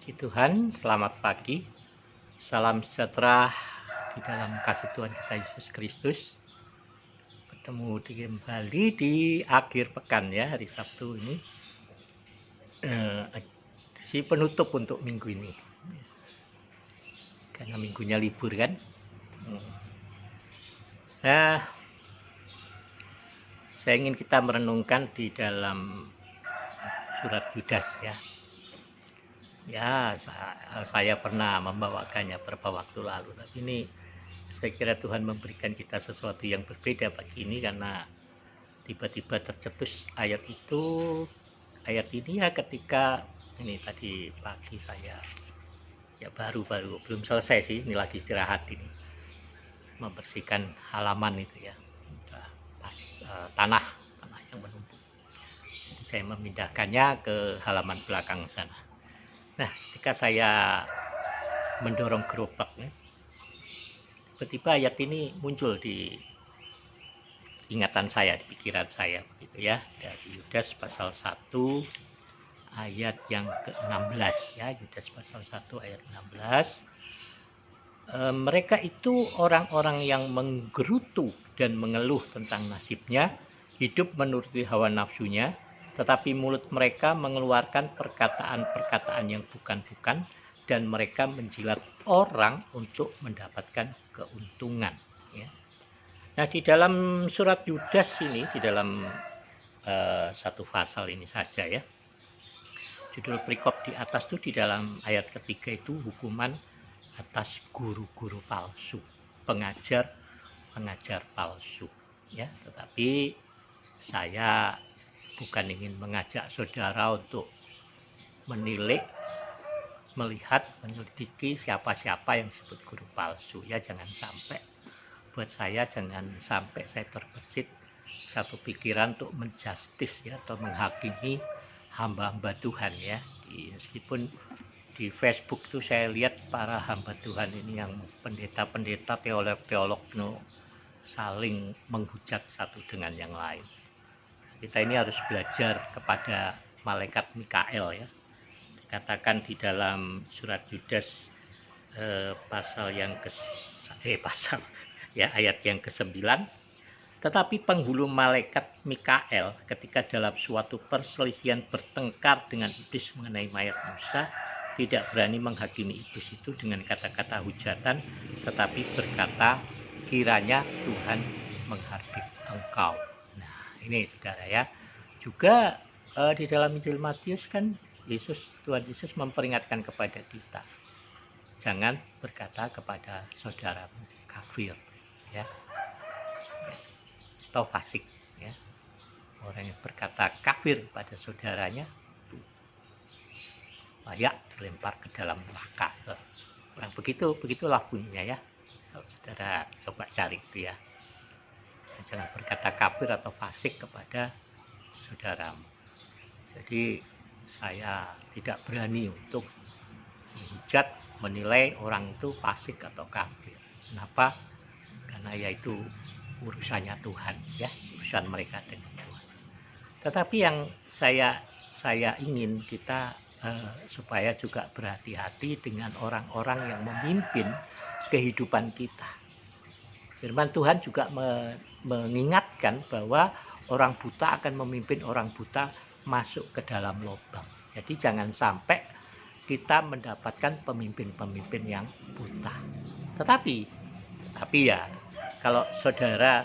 Puji Tuhan, selamat pagi. Salam sejahtera di dalam kasih Tuhan kita Yesus Kristus. Bertemu kembali di akhir pekan ya, hari Sabtu ini. Si penutup untuk minggu ini. Karena minggunya libur kan. Nah, saya ingin kita merenungkan di dalam surat Yudas ya. Ya, saya pernah membawakannya beberapa waktu lalu. Tapi ini saya kira Tuhan memberikan kita sesuatu yang berbeda pagi ini karena tiba-tiba tercetus ayat ini ya ketika ini tadi pagi saya ya baru belum selesai sih, ini lagi istirahat ini membersihkan halaman itu ya, tanah yang menumpuk. Jadi saya memindahkannya ke halaman belakang sana. Nah, ketika saya mendorong gerobak, tiba-tiba ayat ini muncul di ingatan saya, di pikiran saya begitu ya, dari Yudas pasal 1 ayat yang ke-16 ya, Yudas pasal 1 ayat 16. Mereka itu orang-orang yang menggerutu dan mengeluh tentang nasibnya, hidup menuruti hawa nafsunya, tetapi mulut mereka mengeluarkan perkataan-perkataan yang bukan-bukan, dan mereka menjilat orang untuk mendapatkan keuntungan. Ya. Nah, di dalam surat Yudas ini, di dalam satu pasal ini saja ya, judul perikop di atas itu di dalam ayat ketiga itu hukuman atas guru-guru palsu, pengajar palsu. Ya, tetapi saya bukan ingin mengajak saudara untuk menilai, melihat, menyelidiki siapa-siapa yang disebut guru palsu ya, jangan sampai. Buat saya jangan sampai saya terbersit satu pikiran untuk menjustis ya, atau menghakimi hamba-hamba Tuhan ya. Meskipun di Facebook tuh saya lihat para hamba Tuhan ini yang pendeta-pendeta, teolog-teolog saling menghujat satu dengan yang lain. Kita ini harus belajar kepada malaikat Mikael ya. Dikatakan di dalam surat Yudas pasal yang ayat yang ke-9, tetapi penghulu malaikat Mikael ketika dalam suatu perselisihan bertengkar dengan iblis mengenai mayat Musa, tidak berani menghakimi iblis itu dengan kata-kata hujatan, tetapi berkata, kiranya Tuhan menghardik engkau. Ini saudara ya, juga di dalam Injil Matius kan Tuhan Yesus memperingatkan kepada kita, jangan berkata kepada saudaramu kafir ya, atau fasik ya. Orang yang berkata kafir pada saudaranya layak dilempar ke dalam neraka. Orang begitulah bunyinya ya. Kalau saudara coba cari itu ya. Jangan berkata kafir atau fasik kepada saudaramu. Jadi saya tidak berani untuk menghujat, menilai orang itu fasik atau kafir. Kenapa? Karena yaitu urusannya Tuhan ya, urusan mereka dengan Tuhan. Tetapi yang saya ingin kita supaya juga berhati-hati dengan orang-orang yang memimpin kehidupan kita. Firman Tuhan juga mengingatkan bahwa orang buta akan memimpin orang buta masuk ke dalam lubang. Jadi jangan sampai kita mendapatkan pemimpin-pemimpin yang buta. Tetapi ya, kalau saudara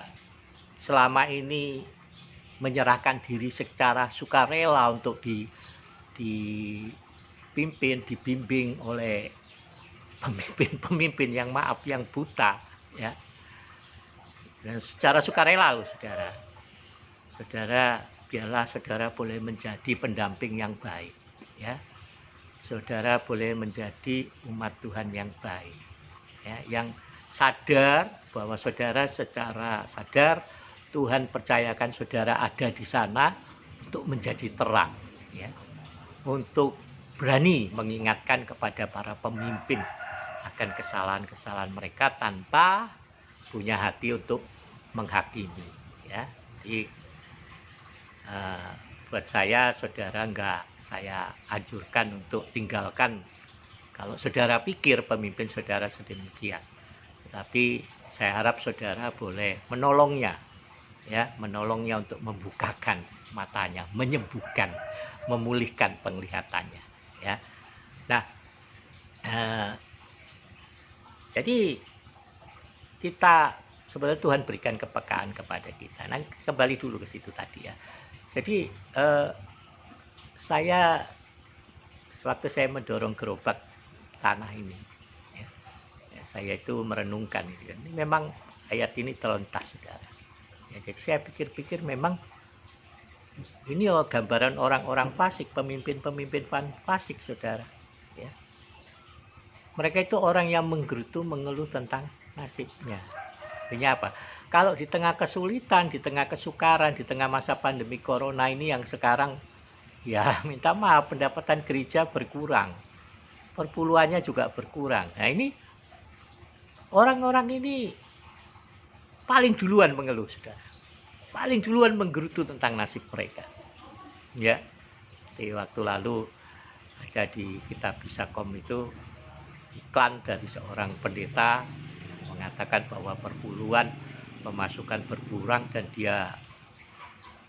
selama ini menyerahkan diri secara sukarela untuk dibimbing oleh pemimpin yang buta ya, dan secara sukarela saudara biarlah saudara boleh menjadi pendamping yang baik ya, saudara boleh menjadi umat Tuhan yang baik ya, yang sadar bahwa saudara secara sadar Tuhan percayakan saudara ada di sana untuk menjadi terang ya, untuk berani mengingatkan kepada para pemimpin akan kesalahan-kesalahan mereka tanpa punya hati untuk menghakimi ya. Jadi buat saya saudara saya anjurkan untuk tinggalkan Kalau saudara pikir pemimpin saudara sedemikian, tetapi saya harap saudara boleh menolongnya, ya, menolongnya untuk membukakan matanya, menyembuhkan, memulihkan penglihatannya, ya. Nah, jadi kita sebenarnya Tuhan berikan kepekaan kepada kita. Nah, kembali dulu ke situ tadi ya. Jadi saya sewaktu saya mendorong gerobak tanah ini, ya, saya itu merenungkan, ini memang ayat ini terlintas saudara. Ya, jadi saya pikir-pikir memang ini gambaran orang-orang fasik, pemimpin-pemimpin fasik saudara. Ya. Mereka itu orang yang menggerutu, mengeluh tentang nasibnya. Artinya apa? Kalau di tengah kesulitan, di tengah kesukaran, di tengah masa pandemi corona ini yang sekarang, ya minta maaf, pendapatan gereja berkurang, perpuluhannya juga berkurang. Nah ini orang-orang ini paling duluan mengeluh, saudara. Paling duluan menggerutu tentang nasib mereka. Ya, di waktu lalu ada di Kitab Bisakom itu iklan dari seorang pendeta yang mengatakan bahwa perpuluhan pemasukan berkurang dan dia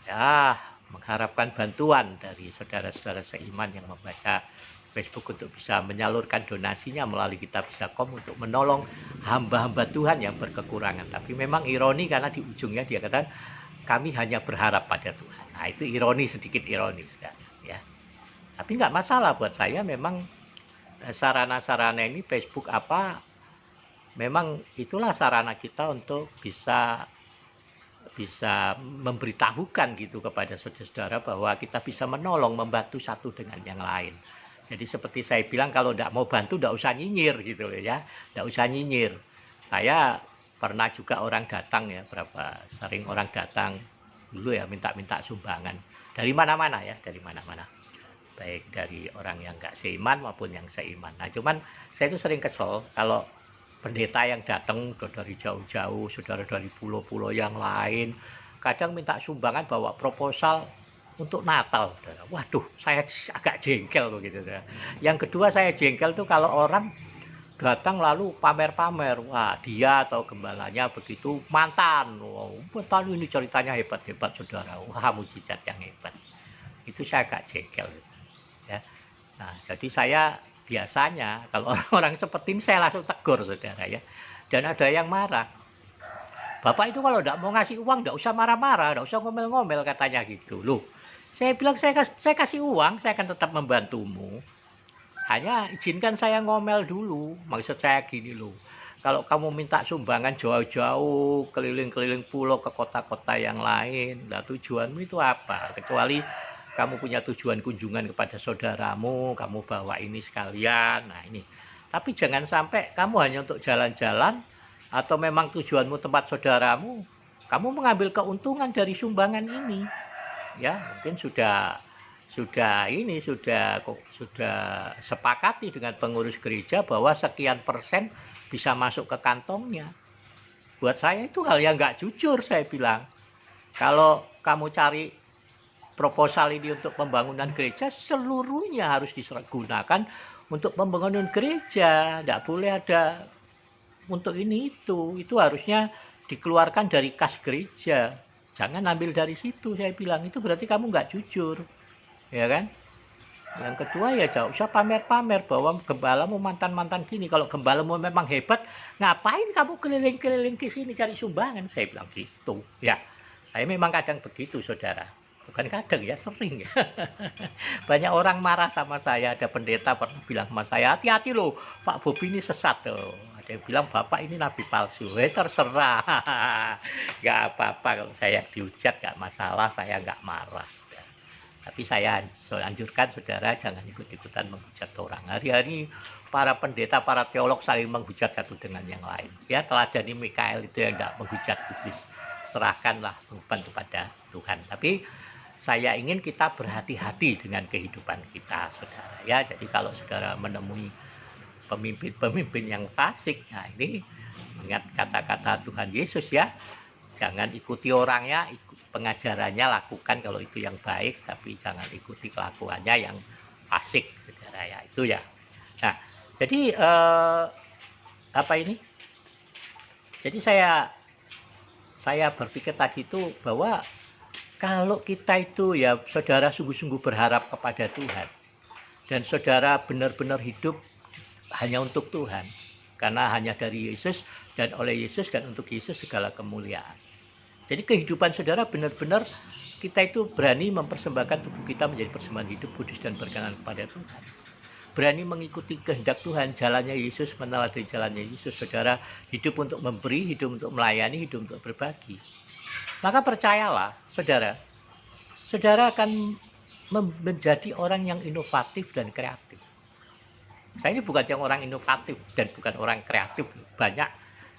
ya mengharapkan bantuan dari saudara-saudara seiman yang membaca Facebook untuk bisa menyalurkan donasinya melalui Kitab Bisakom untuk menolong hamba-hamba Tuhan yang berkekurangan. Tapi memang ironi karena di ujungnya dia katakan kami hanya berharap pada Tuhan. Nah itu ironi, sedikit ironis kan, ya. Tapi nggak masalah buat saya, memang sarana-sarana ini Facebook apa, memang itulah sarana kita untuk bisa memberitahukan gitu kepada saudara-saudara bahwa kita bisa menolong, membantu satu dengan yang lain. Jadi seperti saya bilang, kalau tidak mau bantu tidak usah nyinyir gitu ya, tidak usah nyinyir. Saya pernah juga orang datang ya, berapa sering orang datang dulu ya minta-minta sumbangan dari mana-mana ya, dari mana-mana, baik dari orang yang nggak seiman maupun yang seiman. Nah cuman saya itu sering kesel kalau pendeta yang datang dari jauh-jauh, saudara dari pulau-pulau yang lain, kadang minta sumbangan bawa proposal untuk Natal. Waduh, saya agak jengkel begitu. Yang kedua saya jengkel tuh kalau orang datang lalu pamer-pamer, wah dia atau gembalanya begitu mantan, wow, lalu ini ceritanya hebat-hebat saudara, wah mujizat yang hebat. Itu saya agak jengkel, ya. Nah, jadi saya biasanya kalau orang-orang seperti ini saya langsung tegur saudara ya. Dan ada yang marah. Bapak itu kalau tidak mau ngasih uang tidak usah marah-marah, tidak usah ngomel-ngomel katanya gitu. Loh, saya bilang saya kasih uang, saya akan tetap membantumu. Hanya izinkan saya ngomel dulu. Maksud saya gini loh. Kalau kamu minta sumbangan jauh-jauh, keliling-keliling pulau ke kota-kota yang lain, nah tujuanmu itu apa? Kecuali kamu punya tujuan kunjungan kepada saudaramu, kamu bawa ini sekalian. Nah ini. Tapi jangan sampai kamu hanya untuk jalan-jalan, atau memang tujuanmu tempat saudaramu, kamu mengambil keuntungan dari sumbangan ini. Ya, mungkin sudah sepakati dengan pengurus gereja bahwa sekian persen bisa masuk ke kantongnya. Buat saya itu hal yang nggak jujur, saya bilang. Kalau kamu cari proposal ini untuk pembangunan gereja, seluruhnya harus digunakan untuk pembangunan gereja. Tidak boleh ada untuk ini itu harusnya dikeluarkan dari kas gereja. Jangan ambil dari situ, saya bilang. Itu berarti kamu nggak jujur, ya kan? Yang kedua ya jangan usah pamer-pamer bahwa gembalamu mantan-mantan gini. Kalau gembalamu memang hebat, ngapain kamu keliling-keliling ke sini cari sumbangan? Saya bilang gitu. Ya, saya memang kadang begitu, saudara. Bukan kadang ya, sering ya. Banyak orang marah sama saya. Ada pendeta pernah bilang sama saya, hati-hati loh, Pak Bobi ini sesat loh. Ada yang bilang bapak ini nabi palsu. Terserah. Gak apa-apa kalau saya dihujat, gak masalah, saya gak marah. Tapi saya anjurkan saudara jangan ikut-ikutan menghujat orang. Hari-hari para pendeta, para teolog saling menghujat satu dengan yang lain. Ya, teladani Mikael itu yang tidak menghujat iblis. Serahkanlah beban kepada Tuhan. Tapi saya ingin kita berhati-hati dengan kehidupan kita, saudara. Ya, jadi kalau saudara menemui pemimpin-pemimpin yang fasik, nah ini ingat kata-kata Tuhan Yesus ya. Jangan ikuti orangnya, pengajarannya lakukan kalau itu yang baik, tapi jangan ikuti kelakuannya yang fasik, saudara ya. Itu ya. Nah, Jadi apa ini? Jadi saya berpikir tadi itu bahwa kalau kita itu ya saudara sungguh-sungguh berharap kepada Tuhan dan saudara benar-benar hidup hanya untuk Tuhan, karena hanya dari Yesus dan oleh Yesus dan untuk Yesus segala kemuliaan. Jadi kehidupan saudara benar-benar kita itu berani mempersembahkan tubuh kita menjadi persembahan hidup kudus dan berkenan kepada Tuhan. Berani mengikuti kehendak Tuhan, jalannya Yesus, meneladani jalannya Yesus. Saudara hidup untuk memberi, hidup untuk melayani, hidup untuk berbagi. Maka percayalah, saudara akan menjadi orang yang inovatif dan kreatif. Saya ini bukan yang orang inovatif dan bukan orang kreatif. Banyak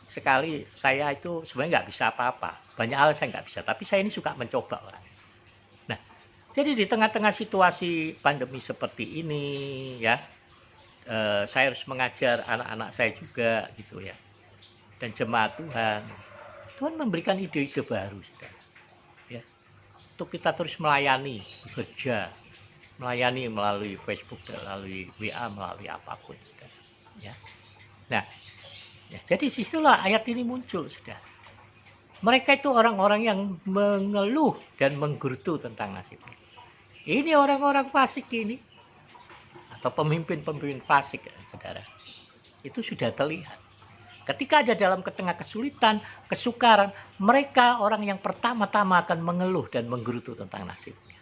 sekali saya itu sebenarnya nggak bisa apa-apa. Banyak hal saya nggak bisa, tapi saya ini suka mencoba orang. Nah, jadi di tengah-tengah situasi pandemi seperti ini, ya, saya harus mengajar anak-anak saya juga, gitu ya. Dan jemaat Tuhan memberikan ide-ide baru, saudara. Ya, untuk kita terus melayani, bekerja, melayani melalui Facebook, melalui WA, melalui apapun, saudara. Ya. Nah, ya, jadi disitulah ayat ini muncul, saudara. Mereka itu orang-orang yang mengeluh dan menggerutu tentang nasibnya. Ini orang-orang fasik ini, atau pemimpin-pemimpin fasik, saudara. Itu sudah terlihat. Ketika ada dalam tengah kesulitan, kesukaran, mereka orang yang pertama-tama akan mengeluh dan menggerutu tentang nasibnya.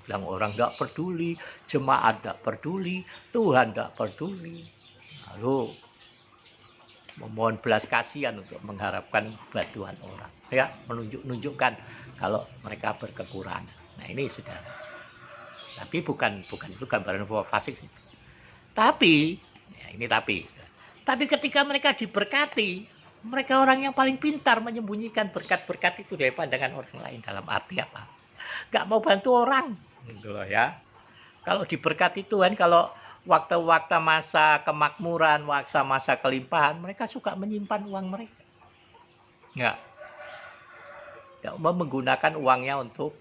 Bilang orang tidak peduli, jemaat tidak peduli, Tuhan tidak peduli. Lalu memohon belas kasihan untuk mengharapkan bantuan orang, ya, menunjukkan kalau mereka berkekurangan. Nah ini sudah, tapi bukan itu gambaran fasik. Tapi ya ini tapi ketika mereka diberkati, mereka orang yang paling pintar menyembunyikan berkat-berkat itu dari pandangan orang lain. Dalam arti apa? Gak mau bantu orang, gitu loh ya. Kalau diberkati Tuhan, kalau waktu-waktu masa kemakmuran, waktu masa kelimpahan, mereka suka menyimpan uang mereka. Ya mau menggunakan uangnya untuk,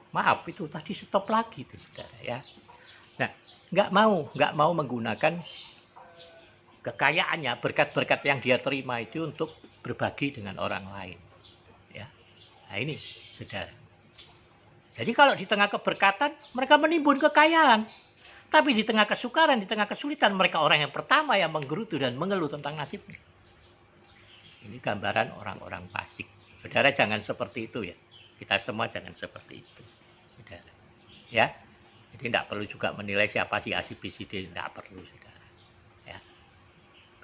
maaf itu tadi stop lagi tuh, saudara ya. Nah, nggak mau menggunakan kekayaannya, berkat-berkat yang dia terima itu untuk berbagi dengan orang lain. Ya, nah ini, saudara. Jadi kalau di tengah keberkatan, mereka menimbun kekayaan. Tapi di tengah kesukaran, di tengah kesulitan, mereka orang yang pertama yang menggerutu dan mengeluh tentang nasibnya. Ini gambaran orang-orang fasik. Saudara jangan seperti itu ya. Kita semua jangan seperti itu, saudara. Ya, jadi tidak perlu juga menilai siapa sih A, B, C, D. Tidak perlu, saudara. Ya,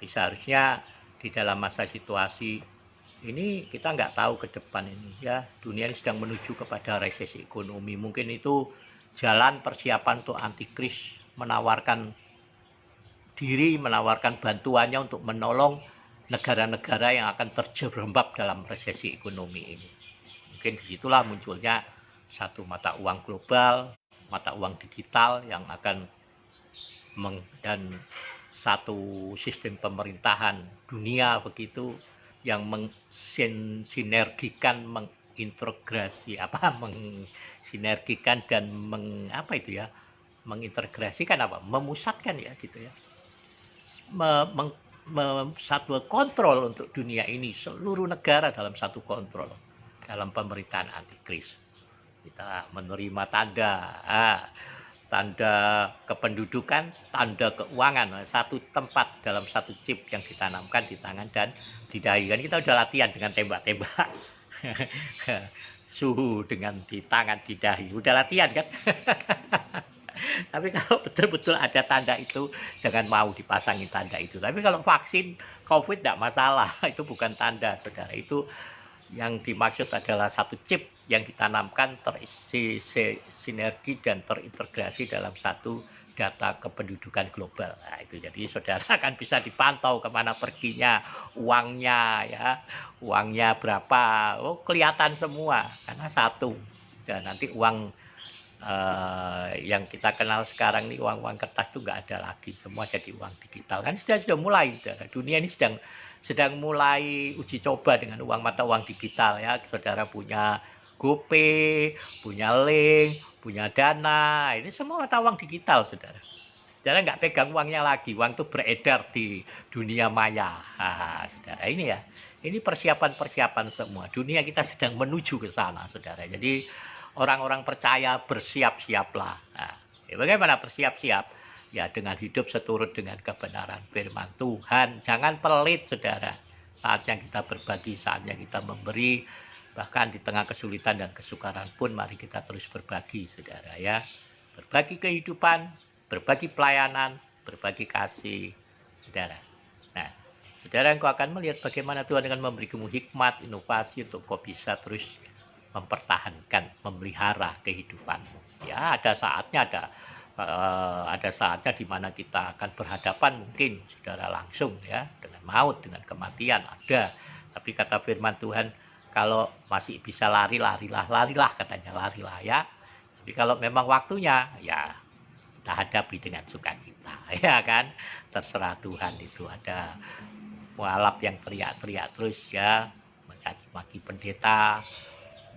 bisa harusnya di dalam masa situasi ini kita nggak tahu ke depan ini ya. Dunia ini sedang menuju kepada resesi ekonomi. Mungkin itu jalan persiapan untuk antikris menawarkan diri, menawarkan bantuannya untuk menolong negara-negara yang akan terjerembab dalam resesi ekonomi ini. Mungkin disitulah munculnya satu mata uang global, mata uang digital yang akan dan satu sistem pemerintahan dunia begitu yang mensinergikan, mensinergikan dan mengintegrasikan memusatkan ya gitu ya, satu kontrol untuk dunia ini, seluruh negara dalam satu kontrol dalam pemerintahan antikris. Kita menerima tanda kependudukan, tanda keuangan, satu tempat dalam satu chip yang ditanamkan di tangan dan di dahi. Kan kita udah latihan dengan tembak-tembak suhu dengan di tangan, di dahi, udah latihan kan. Tapi kalau betul-betul ada tanda itu, jangan mau dipasangin tanda itu. Tapi kalau vaksin COVID tidak masalah, itu bukan tanda, saudara. Itu yang dimaksud adalah satu chip yang ditanamkan, tersinergi dan terintegrasi dalam satu data kependudukan global. Nah, itu jadi saudara akan bisa dipantau kemana perginya uangnya, ya, uangnya berapa, kelihatan semua karena satu. Dan nanti uang yang kita kenal sekarang ini uang kertas itu nggak ada lagi, semua jadi uang digital. Kan sudah mulai, dunia ini sedang mulai uji coba dengan mata uang digital ya. Saudara punya GoPay, punya Link, punya Dana, ini semua mata uang digital, saudara. saudara nggak pegang uangnya lagi, uang itu beredar di dunia maya. Saudara, ini ya, ini persiapan-persiapan semua. Dunia kita sedang menuju ke sana, saudara. Jadi orang-orang percaya bersiap-siaplah. Nah, bagaimana bersiap-siap? Ya dengan hidup seturut dengan kebenaran firman Tuhan. Jangan pelit, saudara. Saatnya kita berbagi, saatnya kita memberi. Bahkan di tengah kesulitan dan kesukaran pun mari kita terus berbagi, saudara ya. Berbagi kehidupan, berbagi pelayanan, berbagi kasih, saudara. Nah, saudara, engkau akan melihat bagaimana Tuhan dengan memberimu hikmat, inovasi untuk kau bisa terus mempertahankan, memelihara kehidupanmu. Ya, ada saatnya ada saatnya di mana kita akan berhadapan mungkin saudara langsung ya dengan maut, dengan kematian ada. Tapi kata firman Tuhan, kalau masih bisa larilah katanya, larilah ya. Tapi kalau memang waktunya ya kita hadapi dengan sukacita ya kan. Terserah Tuhan, itu ada mualaf yang teriak-teriak terus ya, mencaci maki pendeta,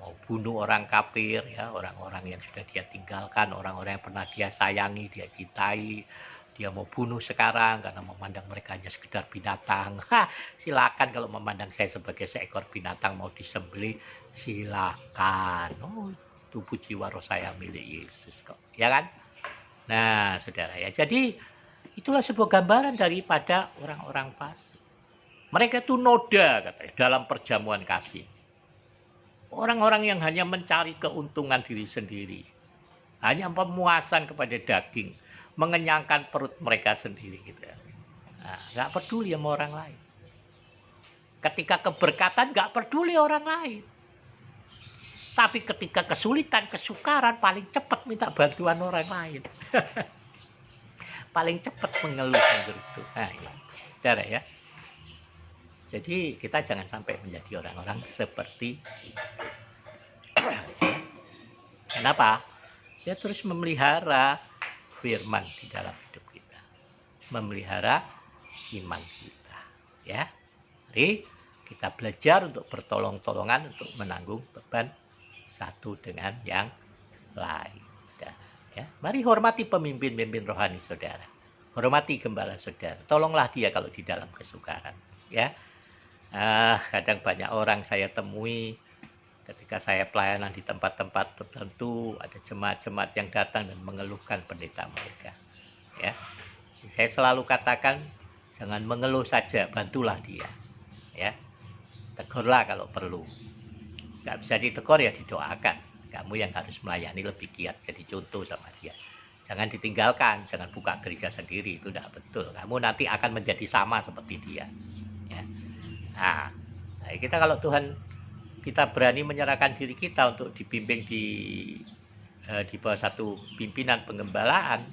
mau bunuh orang kafir ya, orang-orang yang sudah dia tinggalkan, orang-orang yang pernah dia sayangi, dia cintai, dia mau bunuh sekarang karena memandang mereka hanya sekedar binatang. Silakan, kalau memandang saya sebagai seekor binatang mau disembelih, silakan. Oh, tubuh jiwa roh saya milik Yesus kok, ya kan? Nah, saudara ya, jadi itulah sebuah gambaran daripada orang-orang fasik. Mereka itu noda katanya dalam perjamuan kasih. Orang-orang yang hanya mencari keuntungan diri sendiri, hanya pemuasan kepada daging, mengenyangkan perut mereka sendiri gitu ya. Nah, nggak peduli sama orang lain. Ketika keberkatan nggak peduli orang lain. Tapi ketika kesulitan, kesukaran, paling cepat minta bantuan orang lain. Paling cepat mengeluh gitu. Nah, ya. Saudara ya. Jadi kita jangan sampai menjadi orang-orang seperti itu. Kenapa? Ya terus memelihara firman di dalam hidup kita, memelihara iman kita. Ya, mari kita belajar untuk bertolong-tolongan untuk menanggung beban satu dengan yang lain. Ya, mari hormati pemimpin-pemimpin rohani saudara, hormati gembala saudara, tolonglah dia kalau di dalam kesukaran. Ya, kadang banyak orang saya temui ketika saya pelayanan di tempat-tempat tertentu, ada jemaat-jemaat yang datang dan mengeluhkan pendeta mereka. Ya, saya selalu katakan jangan mengeluh saja, bantulah dia. Ya, tegurlah kalau perlu. Nggak bisa ditegur ya didoakan. Kamu yang harus melayani lebih giat, jadi contoh sama dia. Jangan ditinggalkan, jangan buka gereja sendiri, itu tidak betul. Kamu nanti akan menjadi sama seperti dia. Ya. Nah, kita kalau Tuhan, kita berani menyerahkan diri kita untuk dibimbing di bawah satu pimpinan penggembalaan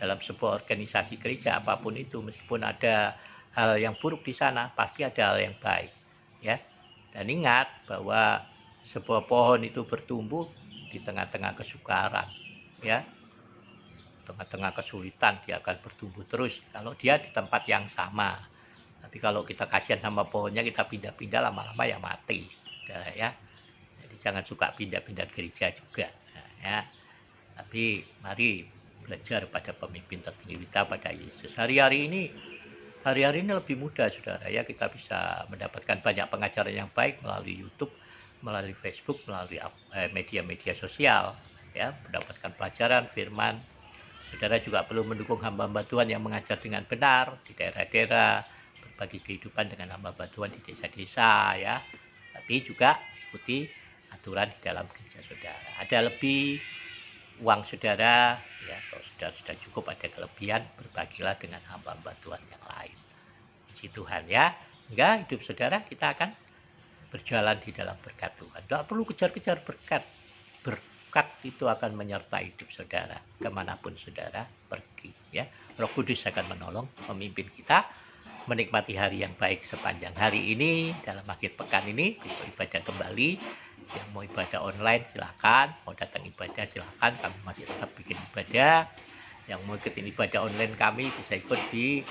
dalam sebuah organisasi gereja apapun itu, meskipun ada hal yang buruk di sana, pasti ada hal yang baik, ya. Dan ingat bahwa sebuah pohon itu bertumbuh di tengah-tengah kesukaran, ya, tengah-tengah kesulitan dia akan bertumbuh terus kalau dia di tempat yang sama. Tapi kalau kita kasihan sama pohonnya, kita pindah-pindah, lama-lama ya mati. Ya, jadi jangan suka pindah-pindah gereja juga. Nah, ya. Tapi mari belajar pada pemimpin tertinggi kita, pada Yesus. Hari-hari ini lebih mudah, saudara ya. Kita bisa mendapatkan banyak pengajaran yang baik melalui YouTube, melalui Facebook, melalui media-media sosial, ya, mendapatkan pelajaran firman. Saudara juga perlu mendukung hamba-hamba Tuhan yang mengajar dengan benar di daerah-daerah, berbagi kehidupan dengan hamba-hamba Tuhan di desa-desa, ya. Tapi juga ikuti aturan di dalam gereja saudara. Ada lebih uang saudara, ya, kalau sudah cukup, ada kelebihan, berbagilah dengan hamba-hamba Tuhan yang lain. Puji Tuhan ya. Sehingga hidup saudara kita akan berjalan di dalam berkat Tuhan. Tidak perlu kejar-kejar berkat. Berkat itu akan menyertai hidup saudara kemanapun saudara pergi. Ya, Roh Kudus akan menolong, memimpin kita menikmati hari yang baik sepanjang hari ini, dalam akhir pekan ini, besok ibadah kembali. Yang mau ibadah online silakan, mau datang ibadah silakan, kami masih tetap bikin ibadah. Yang mau ikutin ibadah online kami bisa ikut di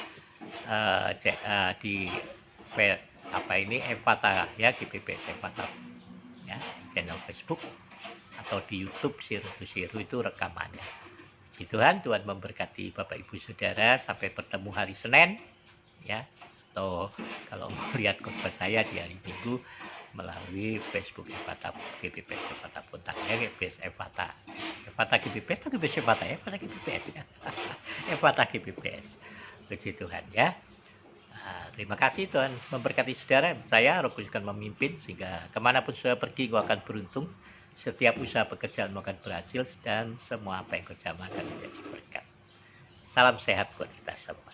Epata ya, GPPS Epata ya, di channel Facebook atau di YouTube Siru itu rekamannya. Puji Tuhan, Tuhan memberkati Bapak Ibu Saudara. Sampai bertemu hari Senin, ya. Atau kalau mau lihat khotbah saya di hari Minggu melalui Facebook Ephata GBPS Ephata Puntang, ya, GBPS Ephata GBPS atau GBPS Ephata ya, Ephata GBPS ya. Ephata GBPS. Puji Tuhan, ya. Terima kasih, Tuhan memberkati saudara. Saya Roh Kudus akan memimpin sehingga kemanapun saudara pergi, kau akan beruntung. Setiap usaha pekerjaan akan berhasil dan semua apa yang kau jamakan menjadi berkat. Salam sehat buat kita semua.